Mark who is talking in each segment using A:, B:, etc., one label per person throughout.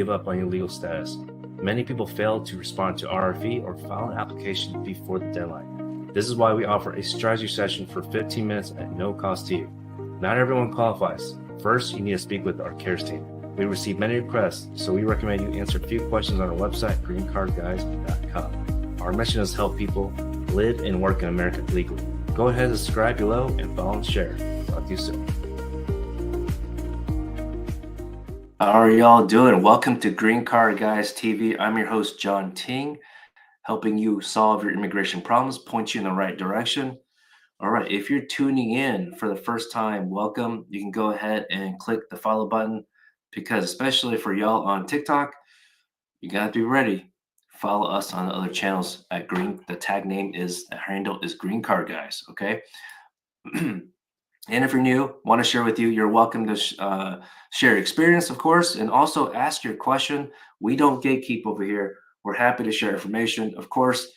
A: give up on your legal status. Many people fail to respond to RFE or file an application before the deadline. This is why we offer a strategy session for 15 minutes at no cost to you. Not everyone qualifies. First, you need to speak with our CARES team. We receive many requests, so we recommend you answer a few questions on our website, greencardguys.com. Our mission is to help people live and work in America legally. Go ahead and subscribe below and follow and share. Talk to you soon. How are y'all doing? Welcome to Green Card Guys TV. I'm your host, John Ting, helping you solve your immigration problems, point you in the right direction. All right, if you're tuning in for the first time, welcome. You can go ahead and click the follow button because especially for y'all on TikTok, you got to be ready. Follow us on the other channels at Green. The handle is Green Card Guys, okay? And if you're new, want to share with you, you're welcome to share your experience, of course, and also ask your question. We don't gatekeep over here. We're happy to share information. Of course,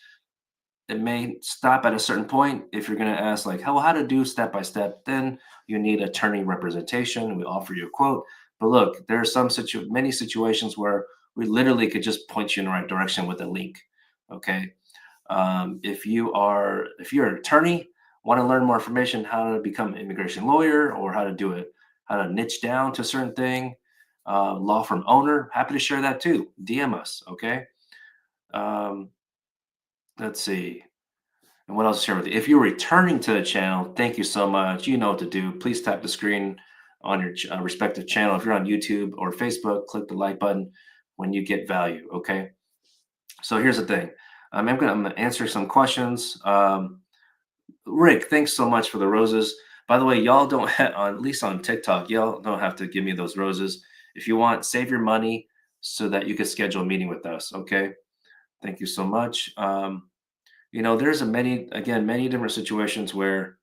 A: it may stop at a certain point. If you're going to ask like, how to do step by step, then you need attorney representation. We offer you a quote. But look, there are many situations where we literally could just point you in the right direction with a link. Okay. If you're an attorney, want to learn more information, how to become an immigration lawyer or how to do it, how to niche down to a certain thing, law firm owner, happy to share that too. DM us. Okay. Let's see. And what else to share with you? If you're returning to the channel, thank you so much. You know what to do. Please tap the screen on your respective channel. If you're on YouTube or Facebook, click the like button when you get value, okay? So here's the thing. I'm going to answer some questions. Rick, thanks so much for the roses. By the way, y'all don't have, at least on TikTok, y'all don't have to give me those roses. If you want, save your money so that you can schedule a meeting with us, okay? Thank you so much. There's many different situations where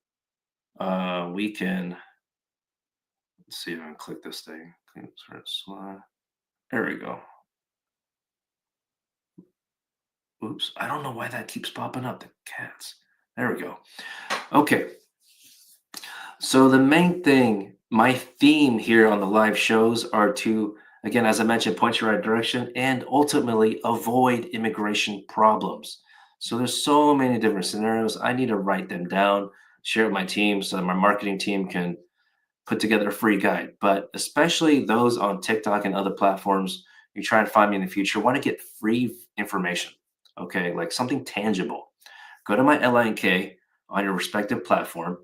A: we can, let's see if I can click this thing. There we go. Oops, I don't know why that keeps popping up, the cats. There we go. Okay. So the main thing, my theme here on the live shows are to, again, as I mentioned, point you in the right direction and ultimately avoid immigration problems. So there's so many different scenarios. I need to write them down, share with my team so that my marketing team can put together a free guide. But especially those on TikTok and other platforms, you try and find me in the future, want to get free information, okay? Like something tangible. Go to my LINK on your respective platform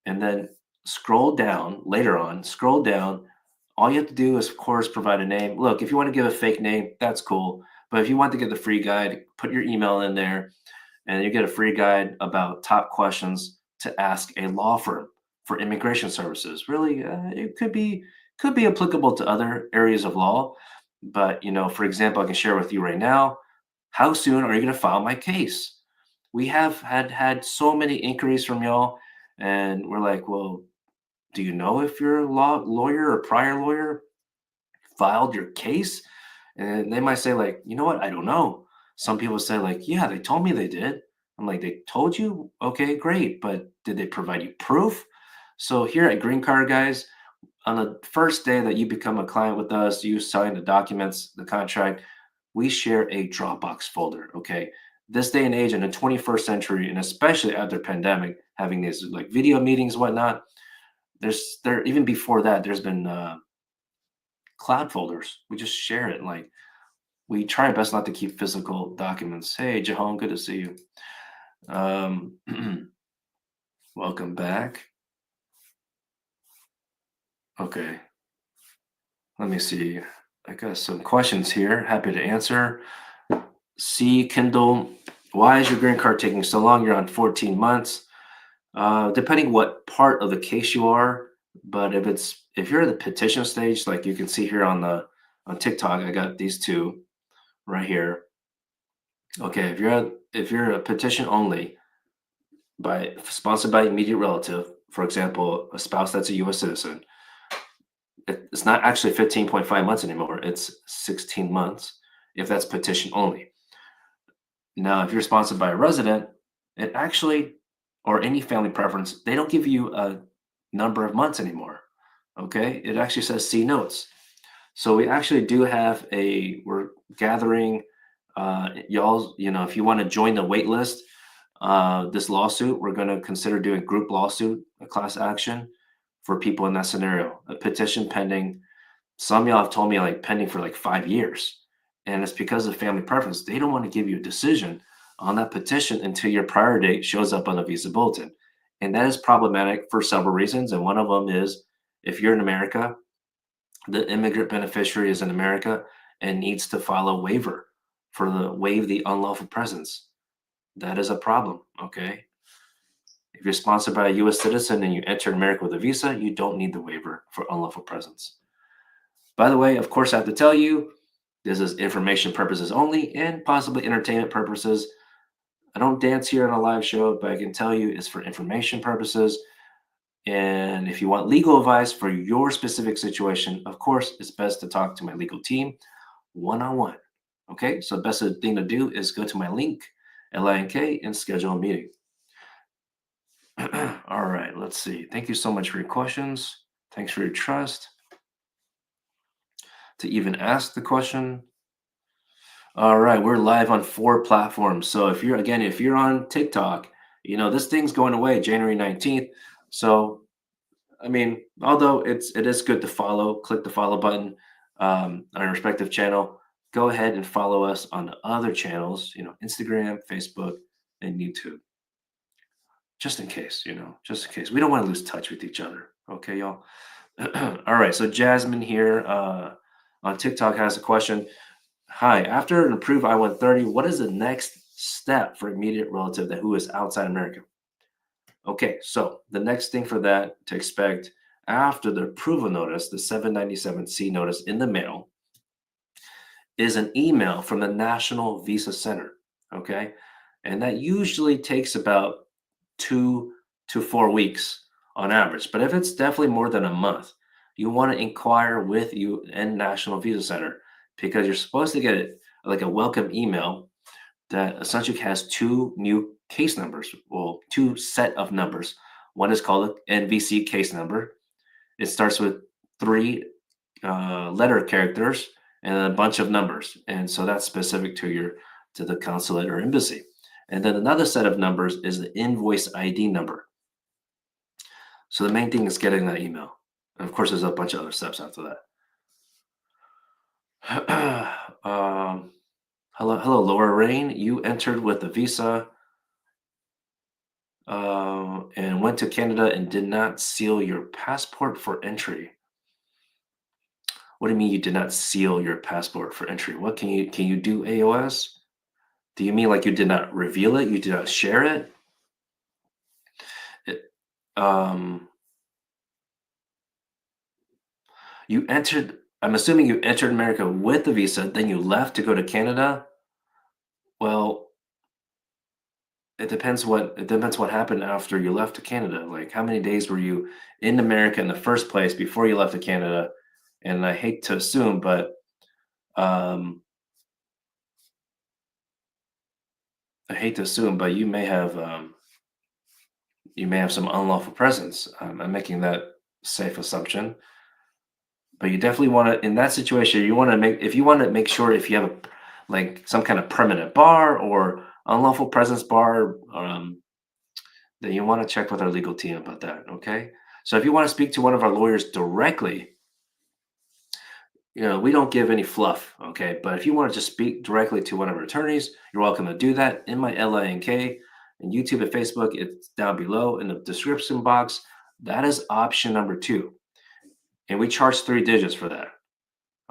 A: and then scroll down later on, scroll down. All you have to do is, of course, provide a name. Look, if you want to give a fake name, that's cool. But if you want to get the free guide, put your email in there and you get a free guide about top questions to ask a law firm for immigration services. Really, it could be applicable to other areas of law. But, for example, I can share with you right now, how soon are you going to file my case? We have had so many inquiries from y'all and we're like, well, do you know if your lawyer or prior lawyer filed your case? And they might say like, you know what? I don't know. Some people say like, yeah, they told me they did. I'm like, they told you? Okay, great. But did they provide you proof? So here at Green Card Guys, on the first day that you become a client with us, you sign the documents, the contract, we share a Dropbox folder, okay? This day and age in the 21st century, and especially after pandemic, having these like video meetings, whatnot, even before that, there's been cloud folders. We just share it. Like we try our best not to keep physical documents. Hey, Jahan, good to see you. Welcome back. Okay. Let me see. I got some questions here. Happy to answer. C. Kindle, why is your green card taking so long? You're on 14 months. Depending what part of the case you are, but if you're at the petition stage, like you can see here on TikTok, I got these two right here. Okay, if you're a petition only, sponsored by immediate relative, for example, a spouse that's a U.S. citizen, it's not actually 15.5 months anymore. It's 16 months if that's petition only. Now, if you're sponsored by a resident, it actually, or any family preference, they don't give you a number of months anymore. Okay, it actually says see notes. So we actually do have we're gathering, y'all, if you want to join the wait list, this lawsuit, we're going to consider doing group lawsuit, a class action for people in that scenario, a petition pending. Some of y'all have told me like pending for like 5 years. And it's because of family preference. They don't want to give you a decision on that petition until your prior date shows up on the visa bulletin. And that is problematic for several reasons. And one of them is if you're in America, the immigrant beneficiary is in America and needs to file a waiver for the waive the unlawful presence. That is a problem. Okay. If you're sponsored by a US citizen and you enter America with a visa, you don't need the waiver for unlawful presence. By the way, of course, I have to tell you, this is information purposes only and possibly entertainment purposes. I don't dance here on a live show, but I can tell you it's for information purposes. And if you want legal advice for your specific situation, of course, it's best to talk to my legal team one-on-one. Okay, so the best thing to do is go to my link, LINK, and schedule a meeting. All right, let's see. Thank you so much for your questions. Thanks for your trust to even ask the question. All right, we're live on 4 platforms. So if you're on TikTok, this thing's going away January 19th. So I mean, although it is good to follow, click the follow button on our respective channel. Go ahead and follow us on the other channels, Instagram, Facebook, and YouTube. Just in case, just in case. We don't want to lose touch with each other. Okay, y'all. All right. So Jasmine here on TikTok has a question. Hi, after an approved I-130, what is the next step for immediate relative who is outside America? Okay, so the next thing for that to expect after the approval notice, the 797C notice in the mail, is an email from the National Visa Center. Okay, and that usually takes about 2 to 4 weeks on average. But if it's definitely more than a month, you want to inquire with you and National Visa Center because you're supposed to get it like a welcome email that essentially has 2 new case numbers, well, 2 set of numbers. One is called an NVC case number. It starts with 3 letter characters and a bunch of numbers, and so that's specific to the consulate or embassy. And then another set of numbers is the invoice ID number. So the main thing is getting that email. And of course, there's a bunch of other steps after that. Hello, Laura Rain. You entered with a visa and went to Canada and did not seal your passport for entry. What do you mean you did not seal your passport for entry? What can you do AOS? Do you mean like you did not reveal it? You did not share it? It you entered. I'm assuming you entered America with the visa, then you left to go to Canada. Well, it depends what happened after you left to Canada. Like how many days were you in America in the first place before you left to Canada? And I hate to assume, but um, you may have some unlawful presence. I'm making that safe assumption, but you definitely want to in that situation. You want to make sure if you have like some kind of permanent bar or unlawful presence bar, then you want to check with our legal team about that. Okay, so if you want to speak to one of our lawyers directly, we don't give any fluff, okay? But if you want to just speak directly to one of our attorneys, you're welcome to do that in my LINK and YouTube and Facebook. It's down below in the description box. That is option number 2. And we charge 3 digits for that,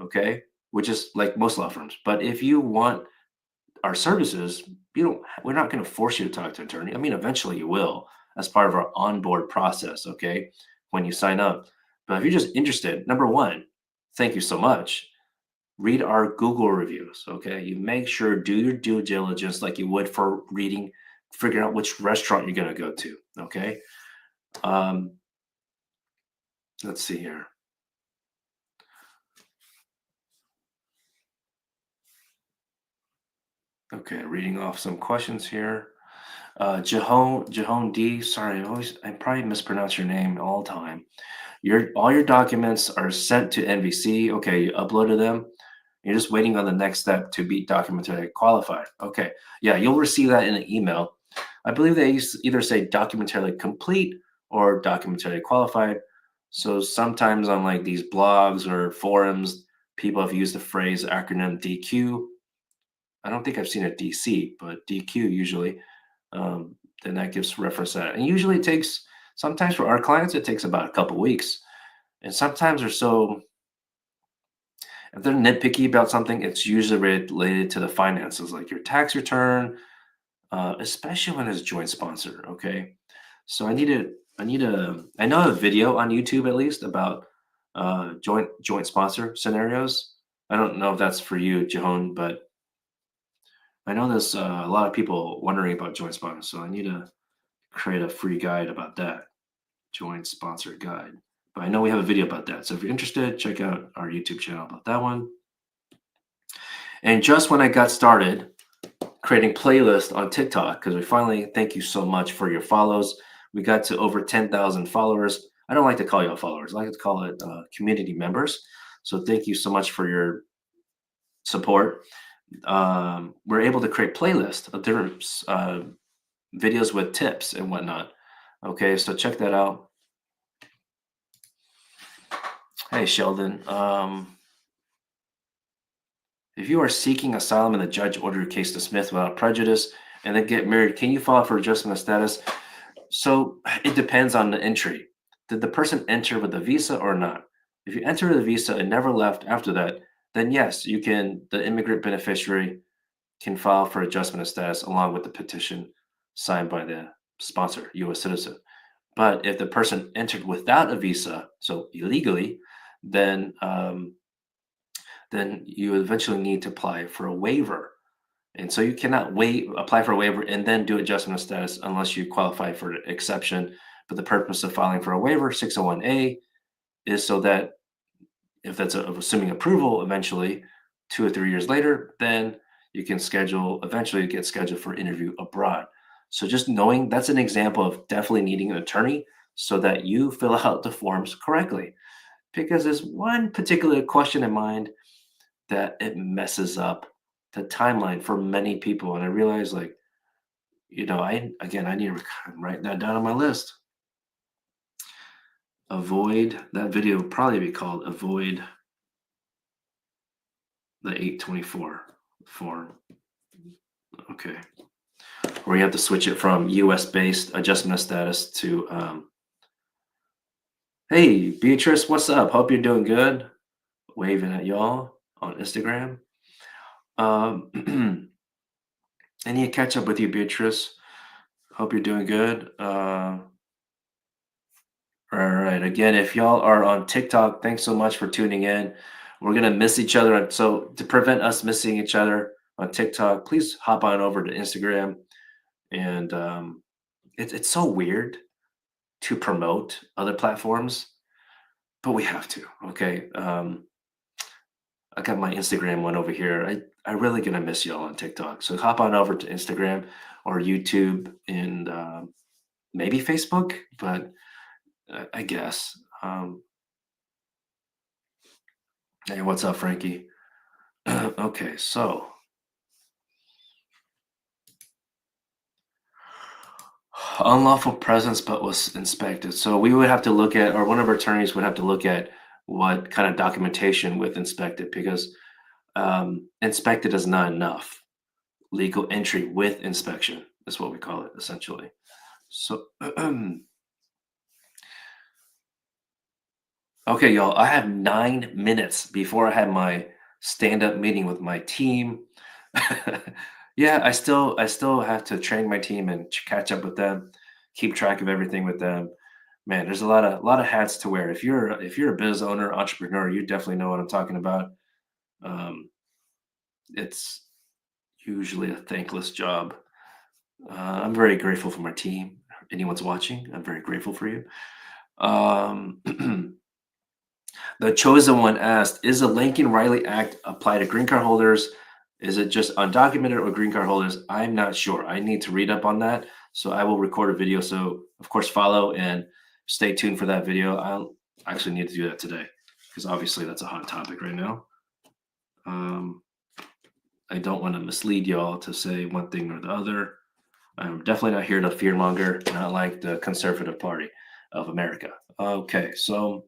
A: okay? Which is like most law firms. But if you want our services, we're not going to force you to talk to an attorney. I mean, eventually you will as part of our onboard process, okay? When you sign up. But if you're just interested, number 1, thank you so much. Read our Google reviews, okay? You make sure do your due diligence like you would for figuring out which restaurant you're going to go to, okay? Let's see here. Okay, reading off some questions here. Jahon D, sorry, I probably mispronounce your name all the time. Your all your documents are sent to NVC. Okay, you uploaded them. You're just waiting on the next step to be documentarily qualified. Okay, yeah, you'll receive that in an email. I believe they either say documentarily complete or documentarily qualified. So sometimes on like these blogs or forums, people have used the phrase acronym DQ. I don't think I've seen a DC, but DQ usually. Um, then that gives reference to that. And usually it takes, sometimes for our clients, it takes about a couple weeks. And sometimes they're so, if they're nitpicky about something, it's usually related to the finances, like your tax return, especially when it's joint sponsor. Okay, so I know a video on YouTube at least about joint sponsor scenarios. I don't know if that's for you, Jahon, but I know there's a lot of people wondering about joint sponsor, so I need to create a free guide about that, joint sponsor guide. But I know we have a video about that, so if you're interested, check out our YouTube channel about that one. And just when I got started creating playlists on TikTok, because we finally, thank you so much for your follows. We got to over 10,000 followers. I don't like to call y'all followers. I like to call it community members. So thank you so much for your support. We're able to create playlists of different videos with tips and whatnot. Okay, so check that out. Hey, Sheldon. If you are seeking asylum and the judge ordered your case dismissed without prejudice and then get married, can you file for adjustment of status? So it depends on the entry. Did the person enter with a visa or not? If you enter with a visa and never left after that, then yes, you can, the immigrant beneficiary can file for adjustment of status along with the petition signed by the sponsor, US citizen. But if the person entered without a visa, so illegally, then then you eventually need to apply for a waiver. And so you cannot apply for a waiver and then do adjustment of status unless you qualify for an exception. But the purpose of filing for a waiver, 601A, is so that if that's assuming approval eventually, 2 or 3 years later, then you can eventually get scheduled for interview abroad. So just knowing that's an example of definitely needing an attorney so that you fill out the forms correctly. Because there's one particular question in mind that it messes up the timeline for many people. And I realize, like, I need to write that down on my list. Avoid that video would probably be called Avoid the 824 form. Okay. Where you have to switch it from US based adjustment of status to, hey, Beatrice, what's up? Hope you're doing good. Waving at y'all on Instagram. I need to catch up with you, Beatrice. Hope you're doing good. All right. Again, if y'all are on TikTok, thanks so much for tuning in. We're gonna miss each other. So to prevent us missing each other on TikTok, please hop on over to Instagram. And it's so weird to promote other platforms, but we have to. Okay. I got my Instagram one over here. I really gonna miss y'all on TikTok. So hop on over to Instagram or YouTube and maybe Facebook, but I guess. Hey, what's up, Frankie? Okay, so unlawful presence but was inspected. So we would have to look at, or one of our attorneys would have to look at what kind of documentation with inspected because inspected is not enough. Legal entry with inspection is what we call it essentially. So, okay, y'all, I have 9 minutes before I have my stand-up meeting with my team. Yeah, I still have to train my team and catch up with them, keep track of everything with them. Man, there's a lot of hats to wear. If you're a business owner, entrepreneur, you definitely know what I'm talking about. Um, it's usually a thankless job. I'm very grateful for my team. Anyone's watching, I'm very grateful for you. Um, The chosen one asked, is the Lincoln Riley Act apply to green card holders? Is it just undocumented or green card holders? I'm not sure. I need to read up on that. So I will record a video. So of course, follow and stay tuned for that video. I actually need to do that today because obviously that's a hot topic right now. Um, I don't want to mislead y'all to say one thing or the other. I'm definitely not here to fearmonger, not like the Conservative Party of America. Okay, so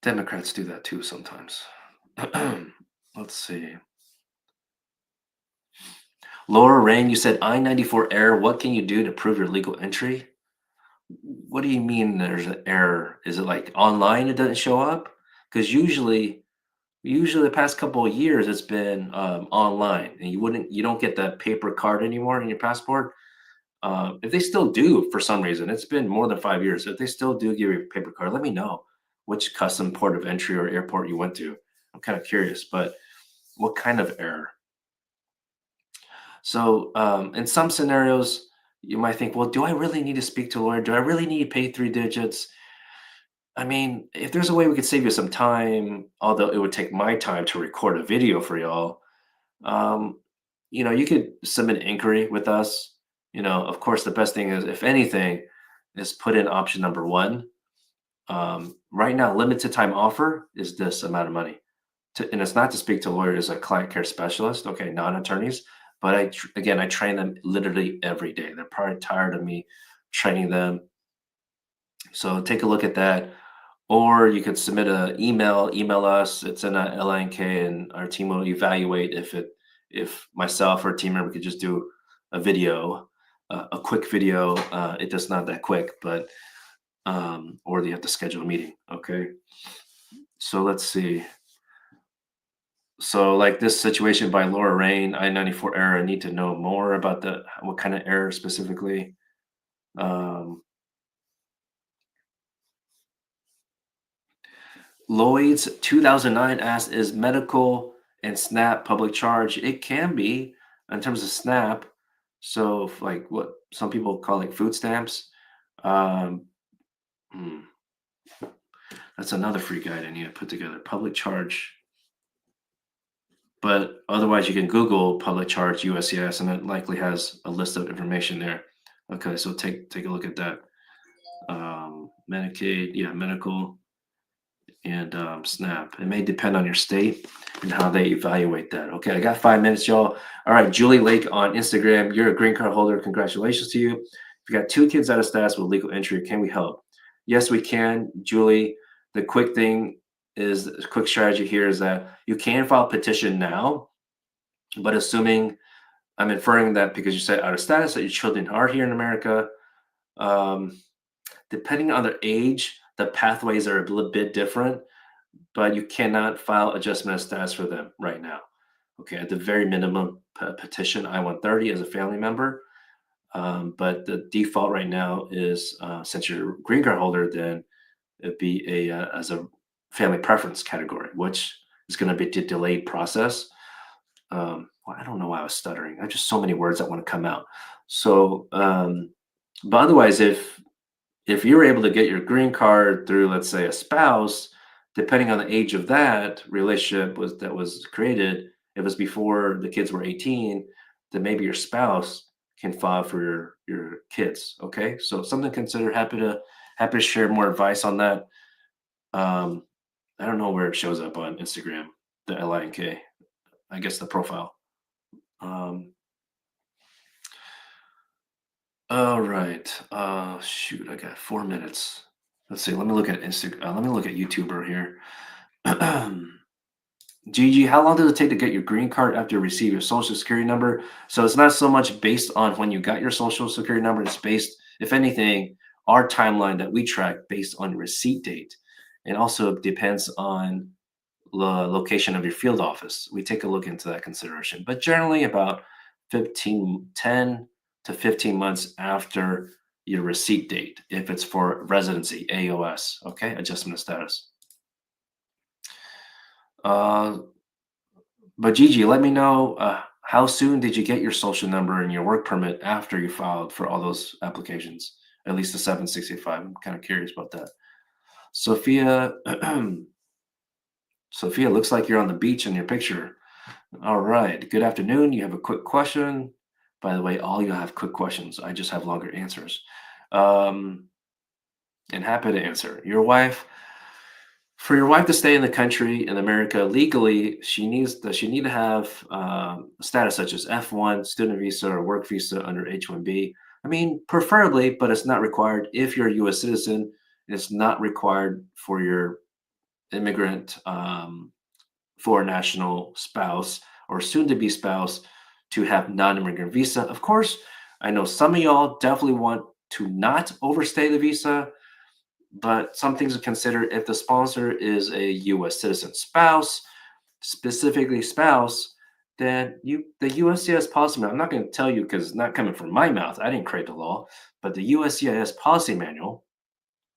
A: Democrats do that too sometimes. Let's see. Laura Rain, you said I-94 error. What can you do to prove your legal entry? What do you mean there's an error? Is it like online it doesn't show up? Because usually the past couple of years it's been online, and you don't get that paper card anymore in your passport. If they still do for some reason, it's been more than 5 years. If they still do give you a paper card, let me know which custom port of entry or airport you went to. I'm kind of curious, but what kind of error? So, in some scenarios, you might think, well, do I really need to speak to a lawyer? Do I really need to pay 3 digits? I mean, if there's a way we could save you some time, although it would take my time to record a video for y'all, um, you could submit an inquiry with us. Of course, the best thing is, if anything, is put in option number one. Right now, limited time offer is this amount of money. And it's not to speak to lawyers, a client care specialist, okay, non-attorneys. But again, I train them literally every day. They're probably tired of me training them. So take a look at that. Or you could submit an email us. It's in a LNK, and our team will evaluate if myself or a team member could just do a video, a quick video. It does not that quick, but or you have to schedule a meeting. Okay. So let's see. So like this situation by Laura Rain, I-94 error. I need to know more about the what kind of error specifically. Um, Lloyd's 2009 asked, is medical and SNAP public charge? It can be in terms of SNAP. So like what some people call like food stamps. Um, hmm, that's another free guide I need to put together. Public charge. But otherwise, you can Google public charge USCIS, and it likely has a list of information there. Okay, so take a look at that. Medicaid, yeah, medical, and SNAP. It may depend on your state and how they evaluate that. Okay, I got 5 minutes, y'all. All right, Julie Lake on Instagram. You're a green card holder. Congratulations to you. If you got 2 kids out of status with legal entry, can we help? Yes, we can, Julie. The quick thing is, the quick strategy here is that you can file a petition now, but assuming I'm inferring that because you said out of status that your children are here in America. Um, Depending on their age, the pathways are a little bit different, but you cannot file adjustment of status for them right now. Okay, at the very minimum, petition I-130 as a family member. But the default right now is since you're a green card holder, then it'd be as a family preference category, which is going to be a delayed process. Well, I don't know why I was stuttering. I have just so many words that want to come out. So, but otherwise, if you're able to get your green card through, let's say, a spouse, depending on the age of that relationship that was created, if it was before the kids were 18, then maybe your spouse can file for your kids. Okay, so something to consider. Happy to share more advice on that. Um, I don't know where it shows up on Instagram, the LINK. I guess the profile. Um, all right. Shoot, I got 4 minutes. Let's see. Let me look at Instagram. Let me look at YouTuber here. Gigi, how long does it take to get your green card after you receive your social security number? So it's not so much based on when you got your social security number. It's based, if anything, our timeline that we track based on your receipt date. And also depends on the location of your field office. We take a look into that consideration. But generally about 10 to 15 months after your receipt date, if it's for residency, AOS, okay, adjustment of status. Uh, but Gigi, let me know how soon did you get your social number and your work permit after you filed for all those applications, at least the 765. I'm kind of curious about that. Sophia, Sophia, looks like you're on the beach in your picture. All right. Good afternoon. You have a quick question. By the way, all you have quick questions. I just have longer answers. Um, and happy to answer. For your wife to stay in the country in America legally, does she need to have status such as F1, student visa, or work visa under H-1B? I mean, preferably, but it's not required if you're a U.S. citizen. It's not required for your immigrant foreign national spouse or soon-to-be spouse to have non-immigrant visa. Of course, I know some of y'all definitely want to not overstay the visa, but some things to consider if the sponsor is a U.S. citizen spouse, specifically spouse, then the USCIS policy manual. I'm not going to tell you because it's not coming from my mouth. I didn't create the law, but the USCIS policy manual.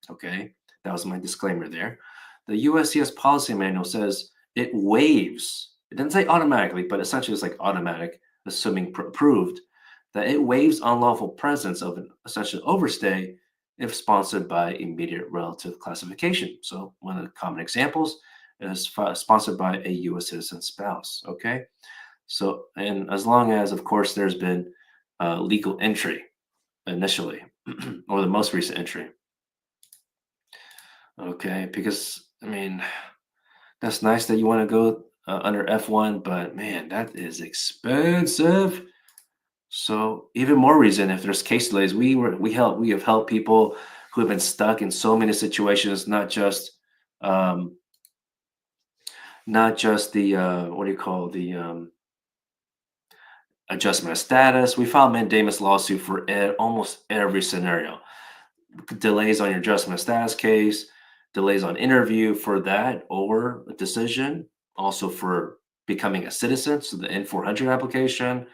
A: Okay, that was my disclaimer there. The USCIS policy manual says it waives. It doesn't say automatically, but essentially it's like automatic, assuming approved, that it waives unlawful presence of an essential overstay if sponsored by immediate relative classification. So one of the common examples is sponsored by a U.S. citizen spouse. Okay, so and as long as, of course, there's been legal entry initially, or the most recent entry. Okay, because I mean, that's nice that you want to go under F1, but man, that is expensive. So even more reason if there's case delays, we have helped people who have been stuck in so many situations, not just the what do you call the adjustment of status. We filed mandamus lawsuit for almost every scenario. Delays on your adjustment of status case, delays on interview for that or a decision, also for becoming a citizen, so the N-400 application,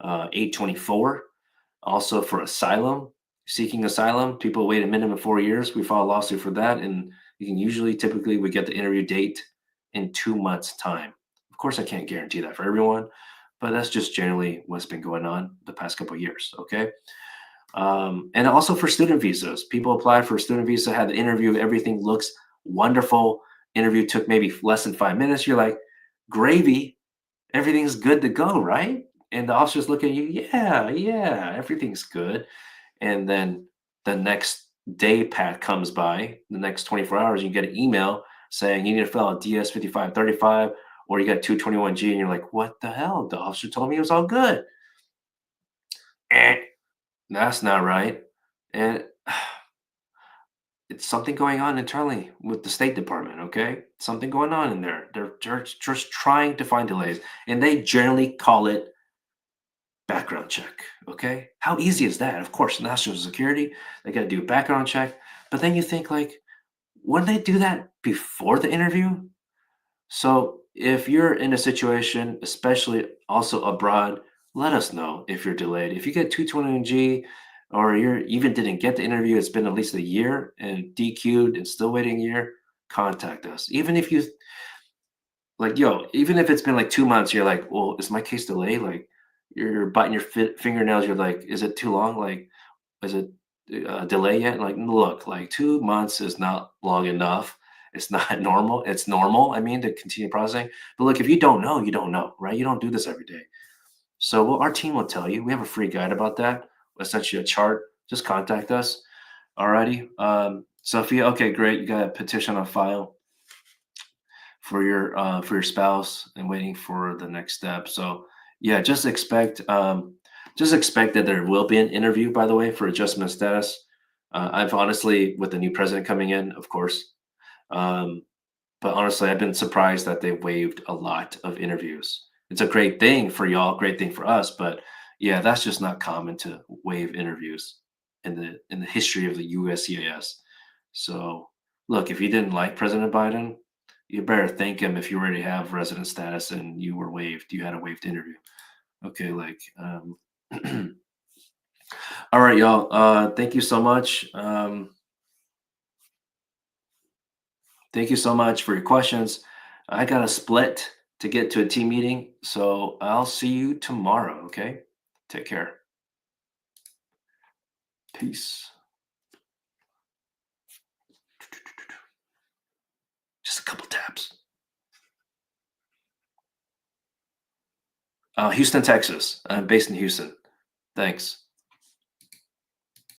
A: 824, also for asylum, seeking asylum. People wait a minimum of 4 years. We file a lawsuit for that, and you can typically, we get the interview date in 2 months' time. Of course, I can't guarantee that for everyone, but that's just generally what's been going on the past couple of years. Okay. And also for student visas, people apply for a student visa, had the interview, everything looks wonderful. Interview took maybe less than 5 minutes. You're like, gravy, everything's good to go, right? And the officers look at you, yeah, yeah, everything's good. And then the next day pat comes by, the next 24 hours, you get an email saying you need to fill out DS 5535 or you got 221G, and you're like, what the hell? The officer told me it was all good. Eh, that's not right. And it's something going on internally with the State Department, okay? Something going on in there. They're just trying to find delays, and they generally call it background check, okay? How easy is that? Of course, national security, they got to do a background check. But then you think, like, wouldn't they do that before the interview? So if you're in a situation, especially also abroad, let us know if you're delayed. If you get 221G or you even didn't get the interview, it's been at least a year and DQ'd and still waiting a year, contact us. Even if you like, yo, even if it's been like 2 months, you're like, well, is my case delayed? Like, you're biting your fingernails. You're like, is it too long? Like, is it delay yet? Like, look, like 2 months is not long enough. It's not normal. It's normal. I mean, to continue processing. But look, if you don't know, you don't know, right? You don't do this every day. So, well, our team will tell you. We have a free guide about that. Essentially, a chart. Just contact us. Alrighty. Sophia. Okay, great. You got a petition on file for your spouse and waiting for the next step. So yeah, just expect that there will be an interview, by the way, for adjustment status. I've honestly, with the new president coming in, of course, um, but honestly, I've been surprised that they waived a lot of interviews. It's a great thing for y'all, great thing for us, but yeah, that's just not common to waive interviews in the history of the USCIS. So look, if you didn't like President Biden, you better thank him if you already have resident status and you had a waived interview. Okay, like all right, y'all. Thank you so much. Thank you so much for your questions. I got a split to get to a team meeting, so I'll see you tomorrow. Okay, take care. Peace. Just a couple taps. Houston, Texas. I'm based in Houston. Thanks.